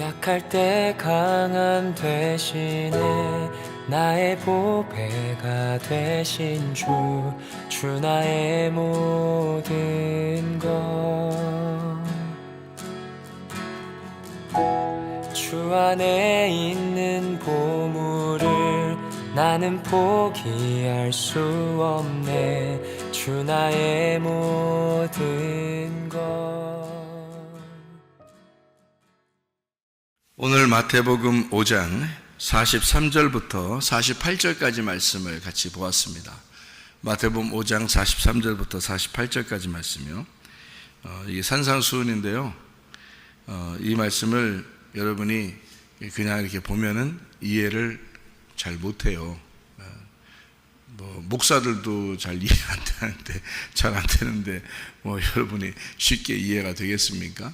약할 때 강한 대신에 나의 보배가 되신 주 나의 모든 것. 주 안에 있는 보물을 나는 포기할 수 없네. 주 나의 모든 것. 오늘 마태복음 5장 43절부터 48절까지 말씀을 같이 보았습니다. 마태복음 5장 43절부터 48절까지 말씀이요. 이게 산상수훈인데요. 이 말씀을 여러분이 그냥 이렇게 보면은 이해를 잘 못해요. 목사들도 잘 이해 안 되는데, 잘 안 되는데, 여러분이 쉽게 이해가 되겠습니까?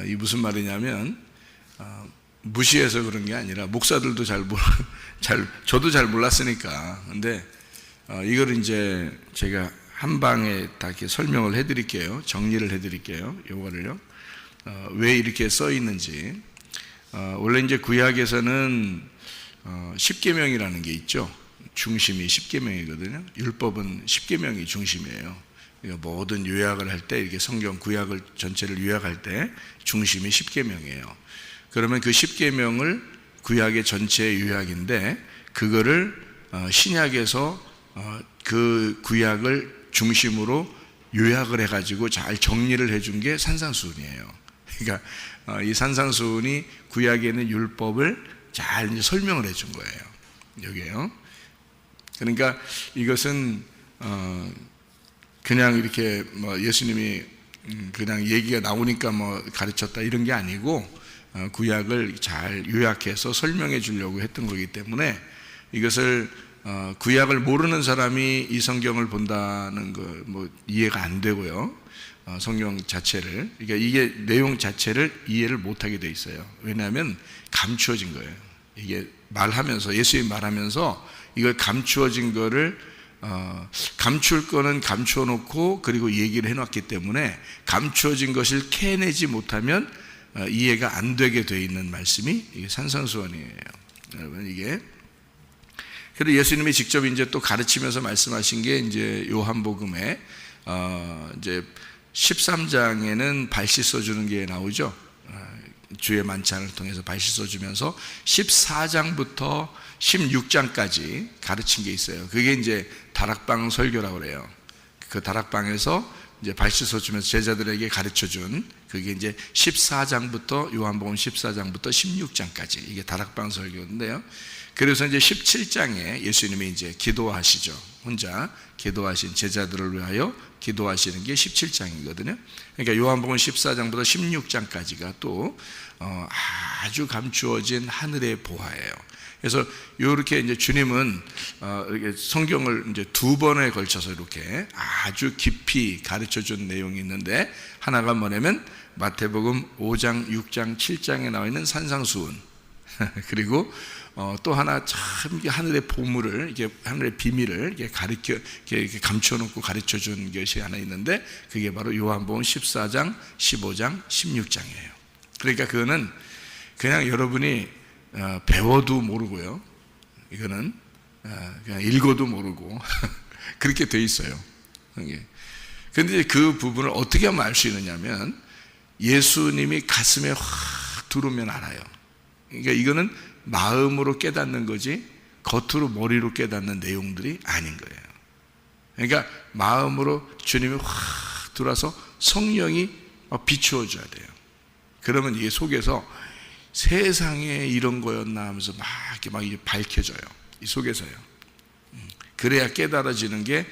이 무슨 말이냐면, 무시해서 그런 게 아니라, 목사들도 저도 잘 몰랐으니까. 근데, 이걸 이제 제가 한 방에 다 이렇게 설명을 해드릴게요. 정리를 해드릴게요. 요거를요. 왜 이렇게 써 있는지. 원래 이제 구약에서는 10계명이라는 게 있죠. 중심이 10계명이거든요. 율법은 10계명이 중심이에요. 그러니까 모든 요약을 할 때, 이렇게 성경 구약을 전체를 요약할 때 중심이 10계명이에요. 그러면 그 10계명을 구약의 전체 요약인데, 그거를 신약에서 그 구약을 중심으로 요약을 해가지고 잘 정리를 해준 게 산상수훈이에요. 그러니까 이 산상수훈이 구약에 있는 율법을 잘 이제 설명을 해준 거예요. 여기에요. 그러니까 이것은 그냥 이렇게 예수님이 그냥 얘기가 나오니까 가르쳤다 이런 게 아니고, 구약을 잘 요약해서 설명해 주려고 했던 거기 때문에, 이것을 구약을 모르는 사람이 이 성경을 본다는 거 이해가 안 되고요. 성경 자체를, 그러니까 이게 내용 자체를 이해를 못하게 돼 있어요. 왜냐하면 감추어진 거예요. 이게 말하면서, 예수님이 말하면서 이걸 감추어진 거를 감출 거는 감추어 놓고 그리고 얘기를 해놨기 때문에, 감추어진 것을 캐내지 못하면 이해가 안 되게 돼 있는 말씀이 이게 산상수훈이에요. 여러분, 이게 그리고 예수님이 직접 이제 또 가르치면서 말씀하신 게 이제 요한복음에 이제 13장에는 발 씻어주는 게 나오죠. 주의 만찬을 통해서 발 씻어주면서 14장부터 16장까지 가르친 게 있어요. 그게 이제 다락방 설교라고 그래요. 그 다락방에서 이제 발 씻어주면서 제자들에게 가르쳐준 그게 이제 14장부터 요한복음 14장부터 16장까지 이게 다락방 설교인데요. 그래서 이제 17장에 예수님이 이제 기도하시죠. 혼자 기도하신 제자들을 위하여 기도하시는 게 17장이거든요. 그러니까 요한복음 14장부터 16장까지가 또 아주 감추어진 하늘의 보화예요. 그래서 이렇게 이제 주님은 이렇게 성경을 이제 두 번에 걸쳐서 이렇게 아주 깊이 가르쳐 준 내용이 있는데, 하나가 뭐냐면 마태복음 5장, 6장, 7장에 나와 있는 산상수훈. 그리고 또 하나 참 하늘의 보물을, 이게 하늘의 비밀을 이렇게 감춰놓고 가르쳐 준 것이 하나 있는데, 그게 바로 요한복음 14장, 15장, 16장이에요. 그러니까 그거는 그냥 여러분이 배워도 모르고요. 이거는 그냥 읽어도 모르고 그렇게 돼 있어요. 그런데 그 부분을 어떻게 하면 알 수 있느냐면, 예수님이 가슴에 확 들어오면 알아요. 그러니까 이거는 마음으로 깨닫는 거지 겉으로 머리로 깨닫는 내용들이 아닌 거예요. 그러니까 마음으로 주님이 확 들어와서 성령이 비추어 줘야 돼요. 그러면 이게 속에서 세상에 이런 거였나 하면서 막 이게 밝혀져요. 이 속에서요. 그래야 깨달아지는 게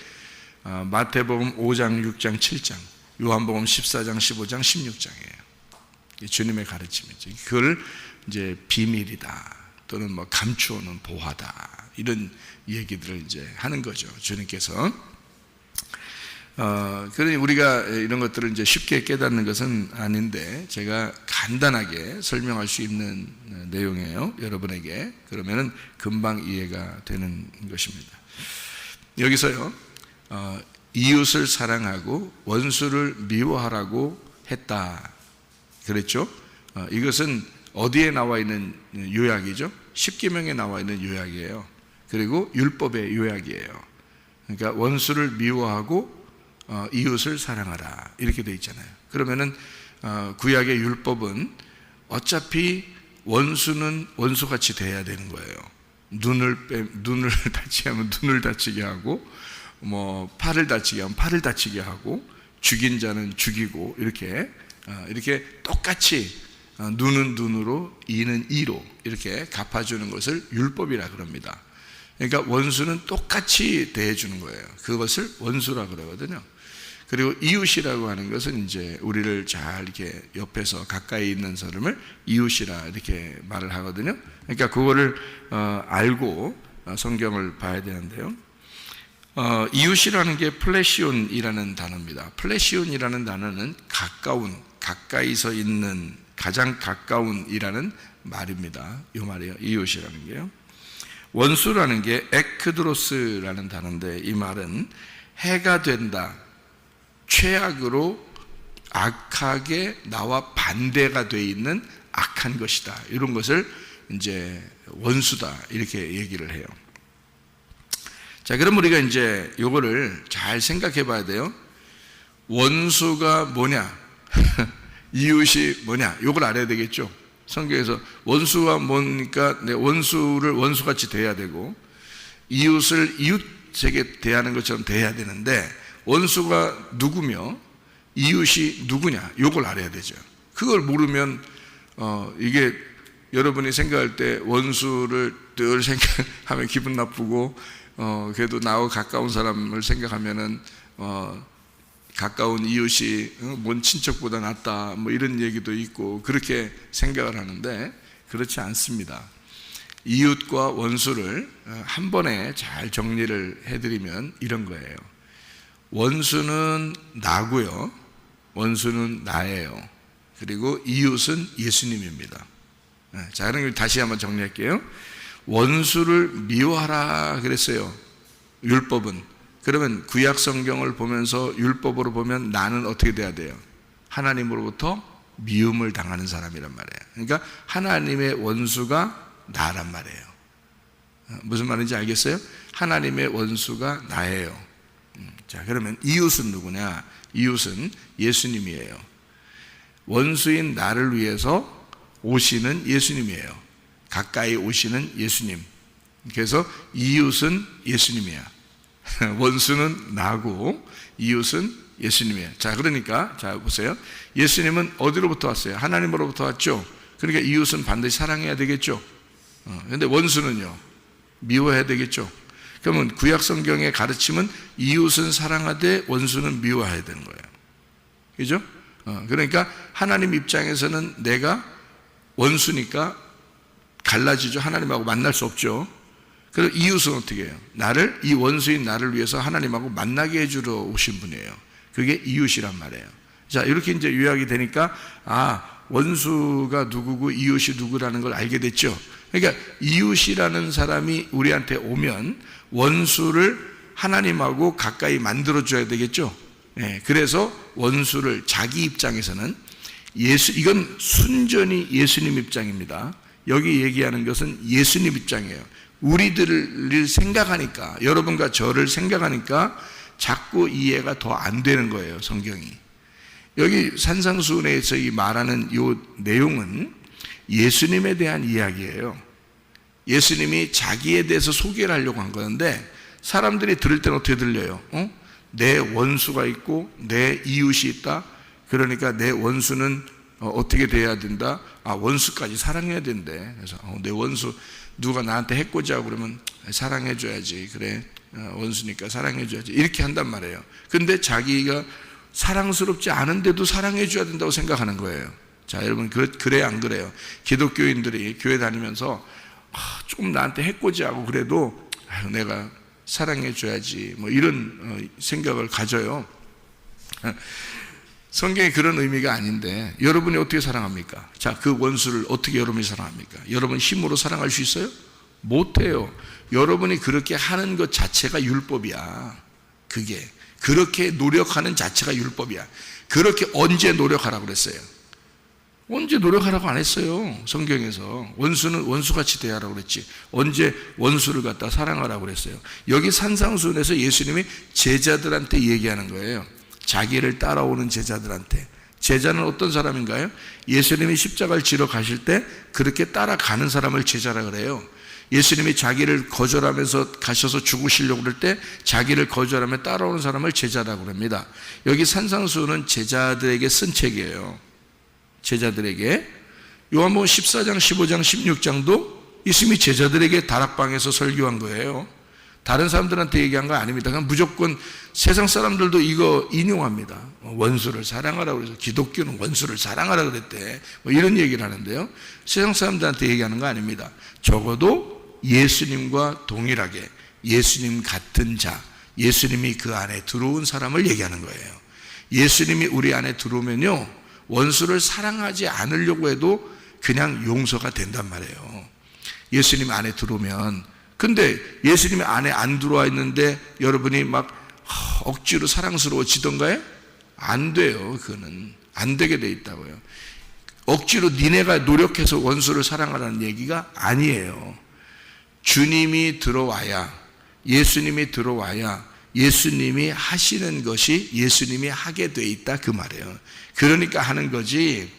마태복음 5장, 6장, 7장, 요한복음 14장, 15장, 16장이에요. 주님의 가르침이죠. 그걸 이제 비밀이다, 또는 감추어놓은 보화다, 이런 얘기들을 이제 하는 거죠. 주님께서. 그러니 우리가 이런 것들을 이제 쉽게 깨닫는 것은 아닌데, 제가 간단하게 설명할 수 있는 내용이에요. 여러분에게. 그러면은 금방 이해가 되는 것입니다. 여기서요, 이웃을 사랑하고 원수를 미워하라고 했다 그랬죠. 이것은 어디에 나와 있는 요약이죠? 십계명에 나와 있는 요약이에요. 그리고 율법의 요약이에요. 그러니까 원수를 미워하고 이웃을 사랑하라 이렇게 돼 있잖아요. 그러면은 구약의 율법은 어차피 원수는 원수같이 돼야 되는 거예요. 눈을 다치게 하면 눈을 다치게 하고, 뭐 팔을 다치게 하면 팔을 다치게 하고, 죽인 자는 죽이고, 이렇게 똑같이 눈은 눈으로 이는 이로 이렇게 갚아주는 것을 율법이라 그럽니다. 그러니까 원수는 똑같이 대해주는 거예요. 그것을 원수라 그러거든요. 그리고 이웃이라고 하는 것은 이제 우리를 잘 이렇게 옆에서 가까이 있는 사람을 이웃이라 이렇게 말을 하거든요. 그러니까 그거를 알고 성경을 봐야 되는데요. 이웃이라는 게 플래시온이라는 단어입니다. 플래시온이라는 단어는 가까운, 가까이서 있는, 가장 가까운이라는 말입니다. 이 말이에요. 이웃이라는 게요. 원수라는 게 에크드로스라는 단어인데, 이 말은 해가 된다, 최악으로 악하게 나와 반대가 돼 있는 악한 것이다, 이런 것을 이제 원수다 이렇게 얘기를 해요. 자, 그럼 우리가 이제 요거를 잘 생각해 봐야 돼요. 원수가 뭐냐 이웃이 뭐냐, 요걸 알아야 되겠죠. 성경에서 원수가 뭡니까? 내 원수를 원수같이 대해야 되고, 이웃을 이웃에게 대하는 것처럼 대해야 되는데, 원수가 누구며 이웃이 누구냐, 요걸 알아야 되죠. 그걸 모르면 이게 여러분이 생각할 때 원수를 늘 생각하면 기분 나쁘고, 그래도 나하고 가까운 사람을 생각하면은 가까운 이웃이 뭔 친척보다 낫다, 뭐 이런 얘기도 있고 그렇게 생각을 하는데, 그렇지 않습니다. 이웃과 원수를 한 번에 잘 정리를 해드리면 이런 거예요. 원수는 나고요, 원수는 나예요. 그리고 이웃은 예수님입니다. 자, 그럼 다시 한번 정리할게요. 원수를 미워하라 그랬어요, 율법은. 그러면 구약 성경을 보면서 율법으로 보면 나는 어떻게 돼야 돼요? 하나님으로부터 미움을 당하는 사람이란 말이에요. 그러니까 하나님의 원수가 나란 말이에요. 무슨 말인지 알겠어요? 하나님의 원수가 나예요. 자, 그러면 이웃은 누구냐? 이웃은 예수님이에요. 원수인 나를 위해서 오시는 예수님이에요. 가까이 오시는 예수님. 그래서 이웃은 예수님이야. 원수는 나고 이웃은 예수님이에요. 자, 그러니까 자 보세요. 예수님은 어디로부터 왔어요? 하나님으로부터 왔죠. 그러니까 이웃은 반드시 사랑해야 되겠죠. 그런데 원수는요, 미워해야 되겠죠. 그러면 구약 성경의 가르침은 이웃은 사랑하되 원수는 미워해야 되는 거예요. 그죠? 그러니까 하나님 입장에서는 내가 원수니까 갈라지죠. 하나님하고 만날 수 없죠. 그리고 이웃은 어떻게 해요? 나를, 이 원수인 나를 위해서 하나님하고 만나게 해주러 오신 분이에요. 그게 이웃이란 말이에요. 자, 이렇게 이제 요약이 되니까 원수가 누구고 이웃이 누구라는 걸 알게 됐죠. 그러니까 이웃이라는 사람이 우리한테 오면 원수를 하나님하고 가까이 만들어줘야 되겠죠. 네, 그래서 원수를 자기 입장에서는 이건 순전히 예수님 입장입니다. 여기 얘기하는 것은 예수님 입장이에요. 우리들을 생각하니까, 여러분과 저를 생각하니까 자꾸 이해가 더 안 되는 거예요, 성경이. 여기 산상수훈에서 이 말하는 이 내용은 예수님에 대한 이야기예요. 예수님이 자기에 대해서 소개를 하려고 한 건데, 사람들이 들을 때는 어떻게 들려요? 내 원수가 있고 내 이웃이 있다. 그러니까 내 원수는 어떻게 돼야 된다? 원수까지 사랑해야 된대. 그래서 내 원수 누가 나한테 해코지하고 그러면 사랑해줘야지. 그래, 원수니까 사랑해줘야지. 이렇게 한단 말이에요. 근데 자기가 사랑스럽지 않은데도 사랑해줘야 된다고 생각하는 거예요. 자, 여러분, 그래요, 안 그래요? 기독교인들이 교회 다니면서 조금 나한테 해코지하고 그래도 내가 사랑해줘야지, 뭐 이런 생각을 가져요. 성경이 그런 의미가 아닌데, 여러분이 어떻게 사랑합니까? 자, 그 원수를 어떻게 여러분이 사랑합니까? 여러분 힘으로 사랑할 수 있어요? 못해요. 여러분이 그렇게 하는 것 자체가 율법이야. 그게 그렇게 노력하는 자체가 율법이야. 그렇게 언제 노력하라고 그랬어요? 언제 노력하라고 안 했어요. 성경에서 원수는 원수같이 대하라고 그랬지. 언제 원수를 갖다 사랑하라고 그랬어요. 여기 산상수훈에서 예수님이 제자들한테 얘기하는 거예요. 자기를 따라오는 제자들한테. 제자는 어떤 사람인가요? 예수님이 십자가를 지러 가실 때 그렇게 따라가는 사람을 제자라 그래요. 예수님이 자기를 거절하면서 가셔서 죽으시려고 그럴 때 자기를 거절하며 따라오는 사람을 제자라고 합니다. 여기 산상수훈은 제자들에게 쓴 책이에요. 제자들에게. 요한복음 14장, 15장, 16장도 예수님이 제자들에게 다락방에서 설교한 거예요. 다른 사람들한테 얘기한 거 아닙니다. 그냥 무조건 세상 사람들도 이거 인용합니다. 원수를 사랑하라고 그래서 기독교는 원수를 사랑하라고 그랬대. 뭐 이런 얘기를 하는데요. 세상 사람들한테 얘기하는 거 아닙니다. 적어도 예수님과 동일하게 예수님 같은 자, 예수님이 그 안에 들어온 사람을 얘기하는 거예요. 예수님이 우리 안에 들어오면요, 원수를 사랑하지 않으려고 해도 그냥 용서가 된단 말이에요. 예수님 안에 들어오면. 근데 예수님이 안에 안 들어와 있는데 여러분이 막 억지로 사랑스러워지던가요? 안 돼요. 그거는 안 되게 돼 있다고요. 억지로 니네가 노력해서 원수를 사랑하라는 얘기가 아니에요. 주님이 들어와야, 예수님이 들어와야 예수님이 하시는 것이 예수님이 하게 돼 있다 그 말이에요. 그러니까 하는 거지,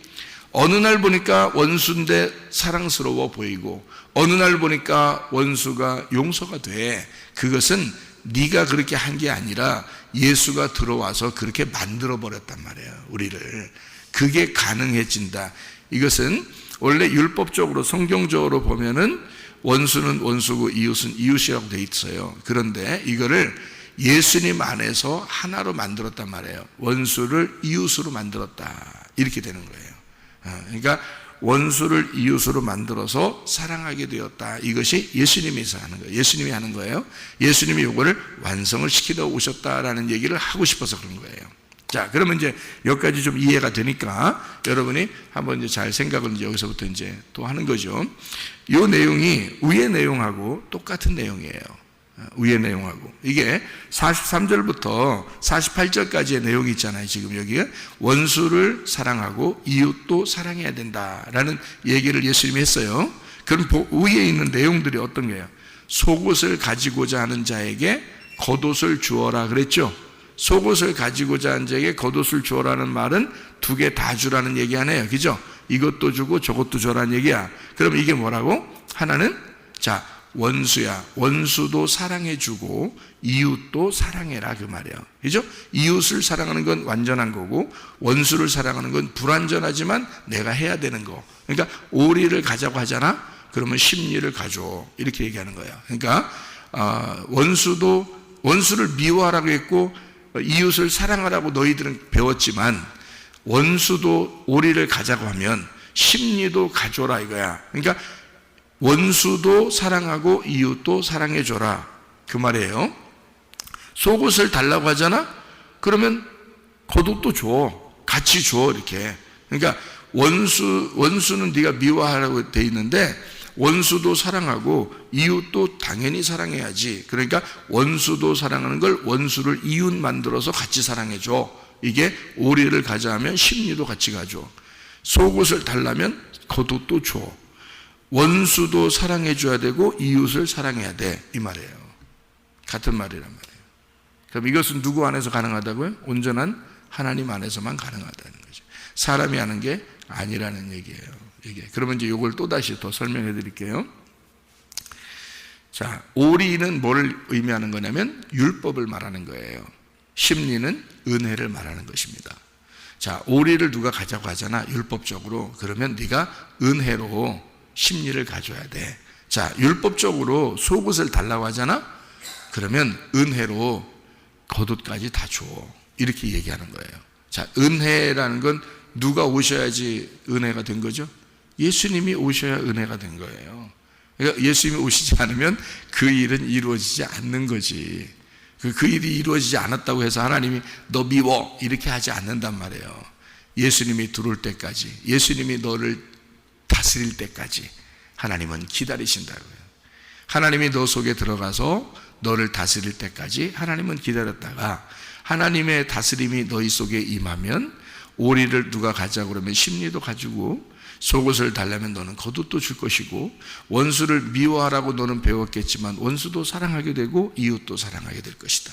어느 날 보니까 원수인데 사랑스러워 보이고 어느 날 보니까 원수가 용서가 돼. 그것은 네가 그렇게 한 게 아니라 예수가 들어와서 그렇게 만들어 버렸단 말이에요. 우리를. 그게 가능해진다. 이것은 원래 율법적으로 성경적으로 보면은 원수는 원수고 이웃은 이웃이라고 돼 있어요. 그런데 이거를 예수님 안에서 하나로 만들었단 말이에요. 원수를 이웃으로 만들었다. 이렇게 되는 거예요. 그러니까 원수를 이웃으로 만들어서 사랑하게 되었다. 이것이 예수님에서 하는 거예요. 예수님이 하는 거예요. 예수님이 이거를 완성을 시키러 오셨다라는 얘기를 하고 싶어서 그런 거예요. 자, 그러면 이제 여기까지 좀 이해가 되니까 여러분이 한번 이제 잘 생각을 이제 여기서부터 이제 또 하는 거죠. 이 내용이 위의 내용하고 똑같은 내용이에요. 위의 내용하고. 이게 43절부터 48절까지의 내용이 있잖아요. 지금 여기에 원수를 사랑하고 이웃도 사랑해야 된다라는 얘기를 예수님이 했어요. 그럼 위에 있는 내용들이 어떤 거예요? 속옷을 가지고자 하는 자에게 겉옷을 주어라 그랬죠. 속옷을 가지고자 하는 자에게 겉옷을 주어라는 말은 두 개 다 주라는 얘기 아니에요. 그죠? 이것도 주고 저것도 주라는 얘기야. 그럼 이게 뭐라고? 하나는 자, 원수야. 원수도 사랑해주고 이웃도 사랑해라 그 말이에요. 그죠? 이웃을 사랑하는 건 완전한 거고 원수를 사랑하는 건 불완전하지만 내가 해야 되는 거. 그러니까 오리를 가자고 하잖아. 그러면 십리를 가져. 이렇게 얘기하는 거예요. 그러니까 원수를 미워하라고 했고 이웃을 사랑하라고 너희들은 배웠지만 원수도 오리를 가자고 하면 십리도 가져라 이거야. 그러니까 원수도 사랑하고 이웃도 사랑해줘라 그 말이에요. 속옷을 달라고 하잖아. 그러면 겉옷도 줘. 같이 줘 이렇게. 그러니까 원수는 네가 미워하라고 돼 있는데 원수도 사랑하고 이웃도 당연히 사랑해야지. 그러니까 원수도 사랑하는 걸 원수를 이웃 만들어서 같이 사랑해줘. 이게 오리를 가자 하면 십리도 같이 가줘. 속옷을 달라면 겉옷도 줘. 원수도 사랑해줘야 되고 이웃을 사랑해야 돼 이 말이에요. 같은 말이란 말이에요. 그럼 이것은 누구 안에서 가능하다고요? 온전한 하나님 안에서만 가능하다는 거죠. 사람이 하는 게 아니라는 얘기예요. 그러면 이제 이걸 또다시 더 설명해 드릴게요. 자, 오리는 뭘 의미하는 거냐면 율법을 말하는 거예요. 십리는 은혜를 말하는 것입니다. 자, 오리를 누가 가자고 하잖아. 율법적으로. 그러면 네가 은혜로 십리를 가져야 돼. 자, 율법적으로 속옷을 달라고 하잖아. 그러면 은혜로 겉옷까지 다 줘. 이렇게 얘기하는 거예요. 자, 은혜라는 건 누가 오셔야지 은혜가 된 거죠? 예수님이 오셔야 은혜가 된 거예요. 그러니까 예수님이 오시지 않으면 그 일은 이루어지지 않는 거지. 그 일이 이루어지지 않았다고 해서 하나님이 너 미워 이렇게 하지 않는단 말이에요. 예수님이 들어올 때까지, 예수님이 너를 다스릴 때까지 하나님은 기다리신다고요. 하나님이 너 속에 들어가서 너를 다스릴 때까지 하나님은 기다렸다가 하나님의 다스림이 너희 속에 임하면 오리를 누가 가자고 그러면 심리도 가지고, 속옷을 달라면 너는 겉옷도 줄 것이고, 원수를 미워하라고 너는 배웠겠지만 원수도 사랑하게 되고 이웃도 사랑하게 될 것이다.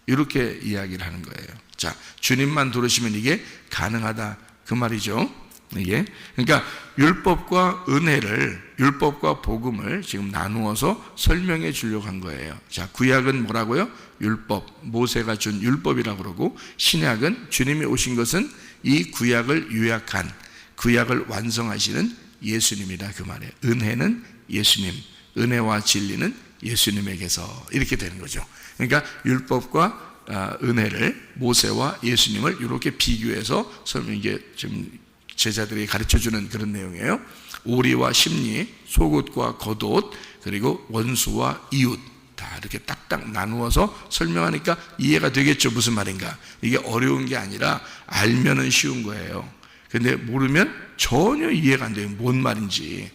이렇게 이야기를 하는 거예요. 자, 주님만 들으시면 이게 가능하다 그 말이죠. 이게 그러니까 율법과 은혜를, 율법과 복음을 지금 나누어서 설명해 주려고 한 거예요. 자, 구약은 뭐라고요? 율법, 모세가 준 율법이라고 그러고, 신약은 주님이 오신 것은 이 구약을 요약한, 구약을 완성하시는 예수님이다 그 말이에요. 은혜는 예수님, 은혜와 진리는 예수님에게서, 이렇게 되는 거죠. 그러니까 율법과 은혜를, 모세와 예수님을 이렇게 비교해서 설명, 이게 지금 제자들이 가르쳐주는 그런 내용이에요. 오리와 심리, 속옷과 겉옷, 그리고 원수와 이웃, 다 이렇게 딱딱 나누어서 설명하니까 이해가 되겠죠. 무슨 말인가. 이게 어려운 게 아니라 알면은 쉬운 거예요. 근데 모르면 전혀 이해가 안 돼요. 뭔 말인지.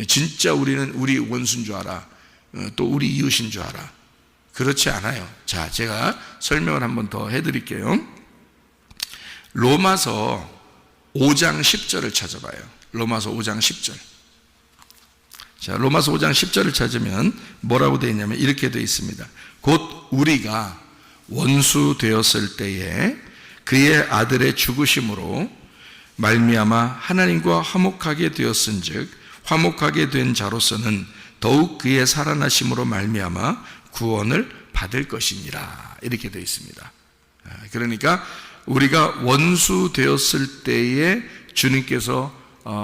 진짜 우리는 우리 원수인 줄 알아. 또 우리 이웃인 줄 알아. 그렇지 않아요. 자, 제가 설명을 한번 더 해드릴게요. 로마서 5장 10절을 찾아봐요. 로마서 5장 10절. 자, 로마서 5장 10절을 찾으면 뭐라고 되어 있냐면 이렇게 되어 있습니다. 곧 우리가 원수 되었을 때에 그의 아들의 죽으심으로 말미암아 하나님과 화목하게 되었은즉, 화목하게 된 자로서는 더욱 그의 살아나심으로 말미암아 구원을 받을 것이니라. 이렇게 되어 있습니다. 그러니까 우리가 원수 되었을 때에 주님께서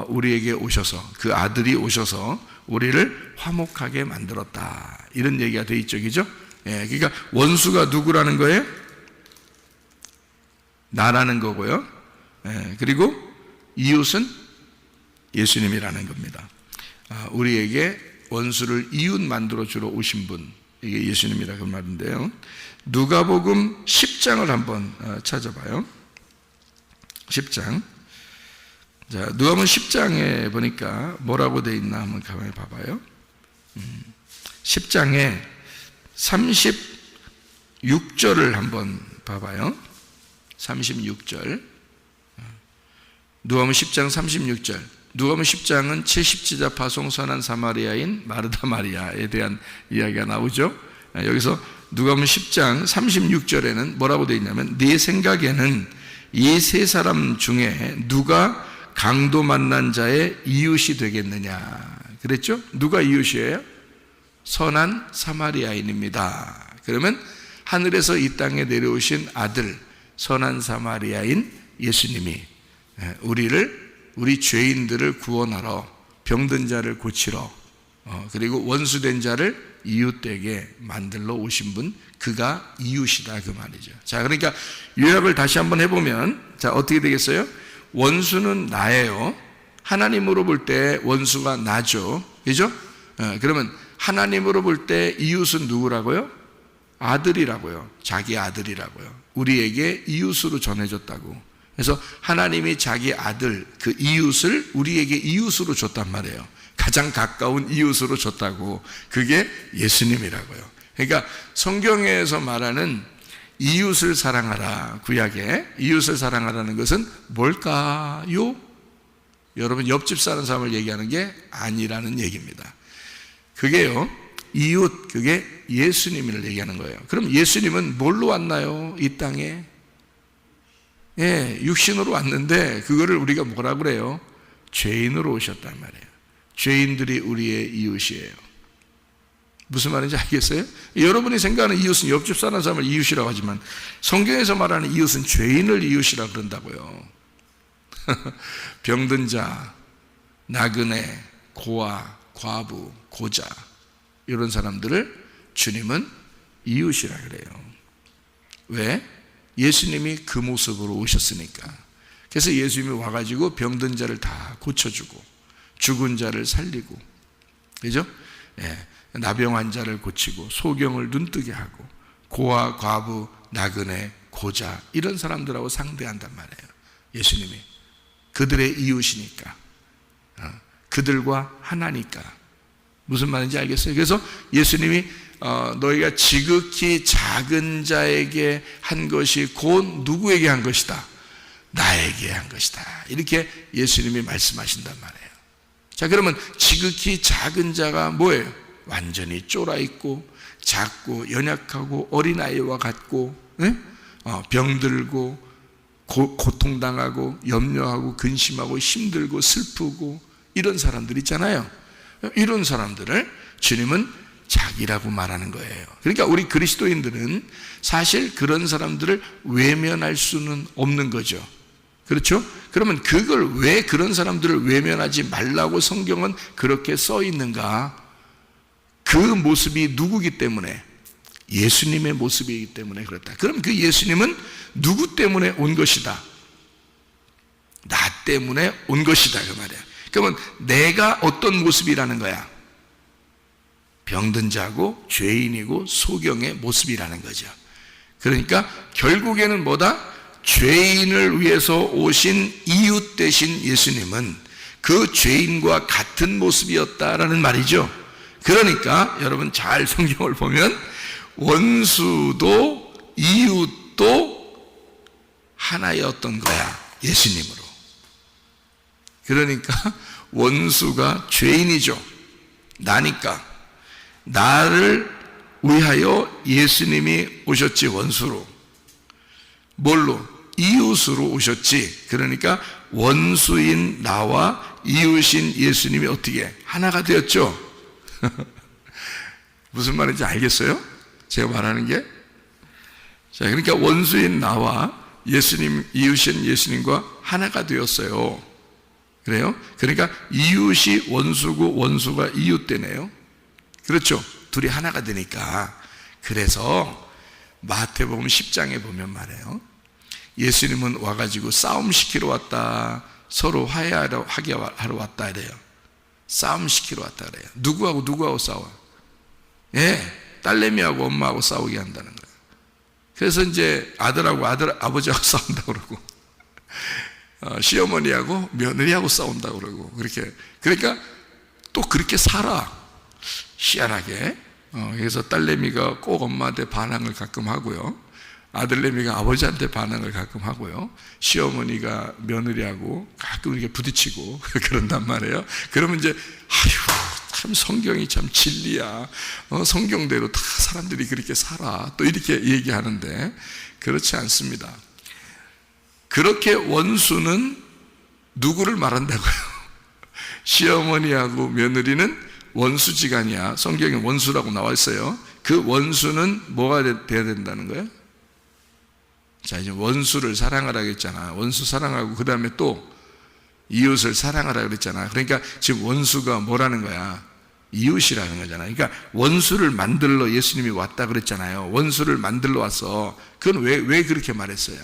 우리에게 오셔서, 그 아들이 오셔서 우리를 화목하게 만들었다, 이런 얘기가 되어 있죠. 그죠? 그러니까 원수가 누구라는 거예요? 나라는 거고요. 그리고 이웃은 예수님이라는 겁니다. 우리에게 원수를 이웃 만들어 주러 오신 분, 이게 예수님이라 그 말인데요. 누가복음 10장을 한번 찾아봐요. 10장. 자, 누가복음 10장에 보니까 뭐라고 되어 있나 한번 가만히 봐봐요. 10장에 36절을 한번 봐봐요. 36절. 누가복음 10장 36절. 누가복음 10장은 70지자 파송 선한 사마리아인 마르다 마리아에 대한 이야기가 나오죠. 여기서 누가복음 10장 36절에는 뭐라고 되어 있냐면, 네 생각에는 이 세 사람 중에 누가 강도 만난 자의 이웃이 되겠느냐 그랬죠? 누가 이웃이에요? 선한 사마리아인입니다. 그러면 하늘에서 이 땅에 내려오신 아들, 선한 사마리아인 예수님이 우리 죄인들을 구원하러, 병든 자를 고치러, 그리고 원수된 자를 이웃되게 만들러 오신 분, 그가 이웃이다 그 말이죠. 자, 그러니까 요약을 다시 한번 해보면, 자, 어떻게 되겠어요? 원수는 나예요. 하나님으로 볼 때 원수가 나죠. 그죠? 그러면 하나님으로 볼 때 이웃은 누구라고요? 아들이라고요. 자기 아들이라고요. 우리에게 이웃으로 전해줬다고. 그래서 하나님이 자기 아들, 그 이웃을 우리에게 이웃으로 줬단 말이에요. 가장 가까운 이웃으로 줬다고. 그게 예수님이라고요. 그러니까 성경에서 말하는 이웃을 사랑하라, 구약에 이웃을 사랑하라는 것은 뭘까요? 여러분, 옆집 사는 사람을 얘기하는 게 아니라는 얘기입니다. 그게요, 이웃, 그게 예수님을 얘기하는 거예요. 그럼 예수님은 뭘로 왔나요? 이 땅에? 육신으로 왔는데 그거를 우리가 뭐라 그래요? 죄인으로 오셨단 말이에요. 죄인들이 우리의 이웃이에요. 무슨 말인지 알겠어요? 여러분이 생각하는 이웃은 옆집 사는 사람을 이웃이라고 하지만 성경에서 말하는 이웃은 죄인을 이웃이라고 그런다고요. 병든 자, 나그네, 고아, 과부, 고자, 이런 사람들을 주님은 이웃이라 그래요. 왜? 예수님이 그 모습으로 오셨으니까. 그래서 예수님이 와가지고 병든 자를 다 고쳐주고, 죽은 자를 살리고, 그죠? 나병 환자를 고치고, 소경을 눈뜨게 하고, 고아, 과부, 나그네, 고자, 이런 사람들하고 상대한단 말이에요. 예수님이 그들의 이웃이니까, 그들과 하나니까. 무슨 말인지 알겠어요? 그래서 예수님이 너희가 지극히 작은 자에게 한 것이 곧 누구에게 한 것이다? 나에게 한 것이다. 이렇게 예수님이 말씀하신단 말이에요. 자, 그러면 지극히 작은 자가 뭐예요? 완전히 쫄아있고 작고 연약하고 어린아이와 같고, 병들고 고통당하고 염려하고 근심하고 힘들고 슬프고 이런 사람들 있잖아요. 이런 사람들을 주님은 자기라고 말하는 거예요. 그러니까 우리 그리스도인들은 사실 그런 사람들을 외면할 수는 없는 거죠. 그렇죠? 그러면 그걸 왜 그런 사람들을 외면하지 말라고 성경은 그렇게 써 있는가? 그 모습이 누구기 때문에? 예수님의 모습이기 때문에 그렇다. 그럼 그 예수님은 누구 때문에 온 것이다? 나 때문에 온 것이다, 그 말이야. 그러면 내가 어떤 모습이라는 거야? 병든 자고 죄인이고 소경의 모습이라는 거죠. 그러니까 결국에는 뭐다? 죄인을 위해서 오신 이웃 되신 예수님은 그 죄인과 같은 모습이었다라는 말이죠. 그러니까 여러분 잘 성경을 보면 원수도 이웃도 하나였던 거야, 예수님으로. 그러니까 원수가 죄인이죠. 나니까 나를 위하여 예수님이 오셨지, 원수로. 뭘로? 이웃으로 오셨지. 그러니까 원수인 나와 이웃인 예수님이 어떻게 하나가 되었죠. 무슨 말인지 알겠어요? 제가 말하는 게. 자, 그러니까 원수인 나와 예수님, 이웃인 예수님과 하나가 되었어요. 그래요? 그러니까 이웃이 원수고 원수가 이웃 되네요. 그렇죠? 둘이 하나가 되니까. 그래서 마태복음 10장에 보면 말이에요, 예수님은 와가지고 싸움시키러 왔다, 서로 화해하러 왔다 이래요. 싸움시키러 왔다 그래요. 누구하고 싸워? 딸내미하고 엄마하고 싸우게 한다는 거예요. 그래서 이제 아들하고 아버지하고 싸운다고 그러고, 시어머니하고 며느리하고 싸운다고 그러고, 그러니까 또 그렇게 살아. 희한하게. 그래서 딸내미가 꼭 엄마한테 반항을 가끔 하고요, 아들내미가 아버지한테 반항을 가끔 하고요, 시어머니가 며느리하고 가끔 이렇게 부딪히고 그런단 말이에요. 그러면 이제 참 성경이 참 진리야, 성경대로 다 사람들이 그렇게 살아, 또 이렇게 얘기하는데 그렇지 않습니다. 그렇게 원수는 누구를 말한다고요? 시어머니하고 며느리는 원수지간이야. 성경에 원수라고 나와 있어요. 그 원수는 뭐가 돼야 된다는 거예요? 자, 이제 원수를 사랑하라 그랬잖아. 원수 사랑하고 그 다음에 또 이웃을 사랑하라 그랬잖아. 그러니까 지금 원수가 뭐라는 거야? 이웃이라는 거잖아. 그러니까 원수를 만들러 예수님이 왔다 그랬잖아요. 원수를 만들러 왔어. 그건 왜 그렇게 말했어요?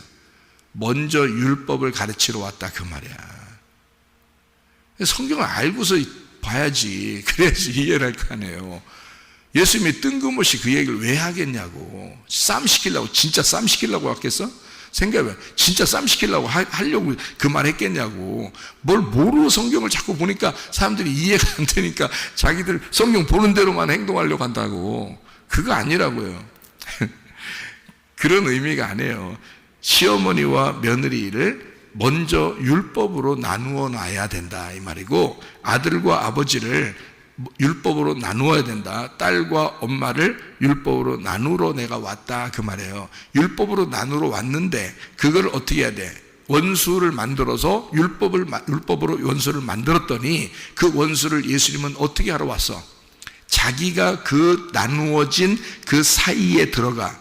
먼저 율법을 가르치러 왔다, 그 말이야. 성경을 알고서 봐야지, 그래야지 이해를 할 거 아니에요. 예수님이 뜬금없이 그 얘기를 왜 하겠냐고. 진짜 싸움 시키려고 왔겠어? 생각해봐. 진짜 싸움 시키려고 하려고 그 말 했겠냐고. 뭘 모르고 성경을 자꾸 보니까 사람들이 이해가 안 되니까 자기들 성경 보는 대로만 행동하려고 한다고. 그거 아니라고요. 그런 의미가 아니에요. 시어머니와 며느리를 먼저 율법으로 나누어 놔야 된다, 이 말이고, 아들과 아버지를 율법으로 나누어야 된다. 딸과 엄마를 율법으로 나누러 내가 왔다, 그 말이에요. 율법으로 나누러 왔는데 그걸 어떻게 해야 돼? 원수를 만들어서 율법으로 원수를 만들었더니 그 원수를 예수님은 어떻게 하러 왔어? 자기가 그 나누어진 그 사이에 들어가,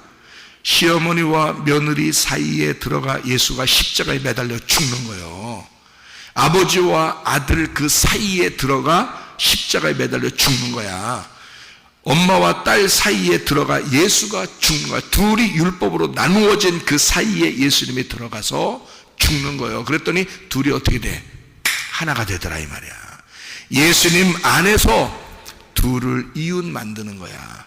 시어머니와 며느리 사이에 들어가 예수가 십자가에 매달려 죽는 거예요. 아버지와 아들 그 사이에 들어가 십자가에 매달려 죽는 거야. 엄마와 딸 사이에 들어가 예수가 죽는 거야. 둘이 율법으로 나누어진 그 사이에 예수님이 들어가서 죽는 거예요. 그랬더니 둘이 어떻게 돼? 하나가 되더라, 이 말이야. 예수님 안에서 둘을 이웃 만드는 거야.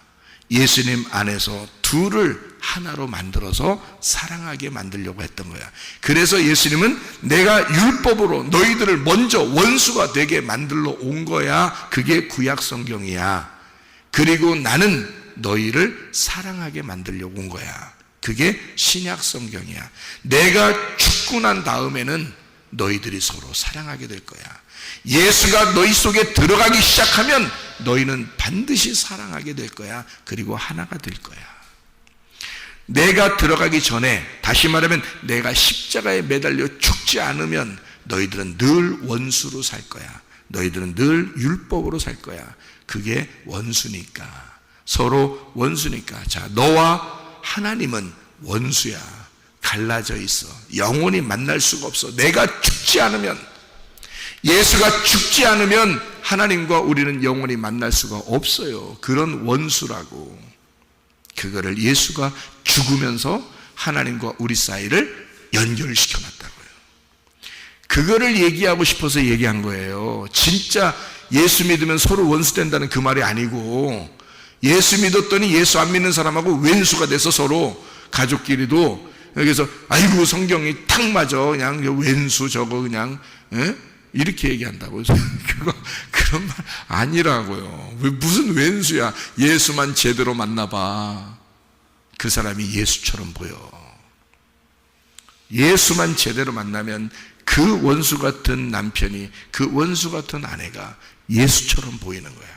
예수님 안에서 둘을 하나로 만들어서 사랑하게 만들려고 했던 거야. 그래서 예수님은 내가 율법으로 너희들을 먼저 원수가 되게 만들러 온 거야. 그게 구약 성경이야. 그리고 나는 너희를 사랑하게 만들려고 온 거야. 그게 신약 성경이야. 내가 죽고 난 다음에는 너희들이 서로 사랑하게 될 거야. 예수가 너희 속에 들어가기 시작하면 너희는 반드시 사랑하게 될 거야. 그리고 하나가 될 거야. 내가 들어가기 전에, 다시 말하면 내가 십자가에 매달려 죽지 않으면 너희들은 늘 원수로 살 거야. 너희들은 늘 율법으로 살 거야. 그게 원수니까. 서로 원수니까. 자, 너와 하나님은 원수야. 갈라져 있어. 영원히 만날 수가 없어. 내가 죽지 않으면, 예수가 죽지 않으면 하나님과 우리는 영원히 만날 수가 없어요. 그런 원수라고. 그거를 예수가 죽으면서 하나님과 우리 사이를 연결시켜 놨다고요. 그거를 얘기하고 싶어서 얘기한 거예요. 진짜 예수 믿으면 서로 원수 된다는 그 말이 아니고, 예수 믿었더니 예수 안 믿는 사람하고 왼수가 돼서 서로 가족끼리도 여기서 아이고 성경이 탁 맞아. 그냥 왼수 저거 그냥 이렇게 얘기한다고. 그런 말 아니라고요. 왜 무슨 왼수야. 예수만 제대로 만나봐. 그 사람이 예수처럼 보여. 예수만 제대로 만나면 그 원수 같은 남편이, 그 원수 같은 아내가 예수처럼 보이는 거야.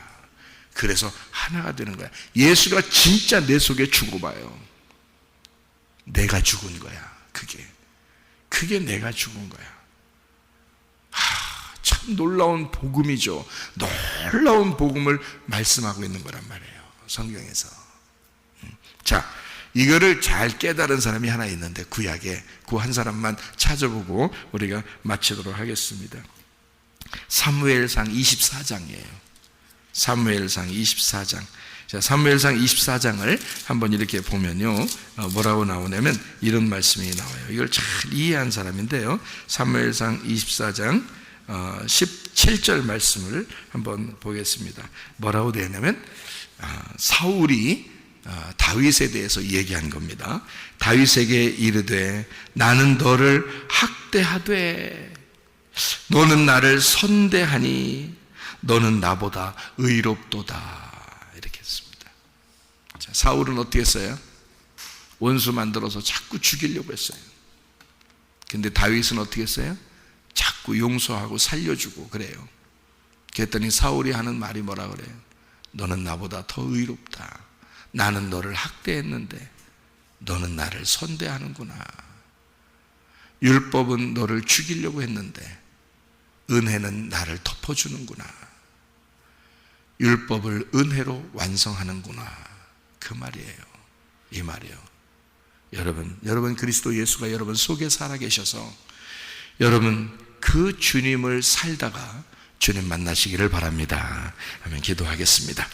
그래서 하나가 되는 거야. 예수가 진짜 내 속에 죽어봐요. 내가 죽은 거야. 그게 내가 죽은 거야. 참 놀라운 복음이죠. 놀라운 복음을 말씀하고 있는 거란 말이에요. 성경에서. 자, 이거를 잘 깨달은 사람이 하나 있는데, 구약에 그 한 사람만 찾아보고 우리가 마치도록 하겠습니다. 사무엘상 24장이에요. 사무엘상 24장. 자, 사무엘상 24장을 한번 이렇게 보면요, 뭐라고 나오냐면 이런 말씀이 나와요. 이걸 잘 이해한 사람인데요, 사무엘상 24장 17절 말씀을 한번 보겠습니다. 뭐라고 되냐면 사울이 다윗에 대해서 얘기한 겁니다. 다윗에게 이르되 나는 너를 학대하되 너는 나를 선대하니 너는 나보다 의롭도다. 이렇게 했습니다. 자, 사울은 어떻게 했어요? 원수 만들어서 자꾸 죽이려고 했어요. 근데 다윗은 어떻게 했어요? 자꾸 용서하고 살려주고 그래요. 그랬더니 사울이 하는 말이 뭐라 그래요? 너는 나보다 더 의롭다. 나는 너를 학대했는데 너는 나를 선대하는구나. 율법은 너를 죽이려고 했는데 은혜는 나를 덮어주는구나. 율법을 은혜로 완성하는구나. 그 말이에요. 이 말이에요. 여러분 그리스도 예수가 여러분 속에 살아계셔서 여러분 그 주님을 살다가 주님 만나시기를 바랍니다. 하면 기도하겠습니다.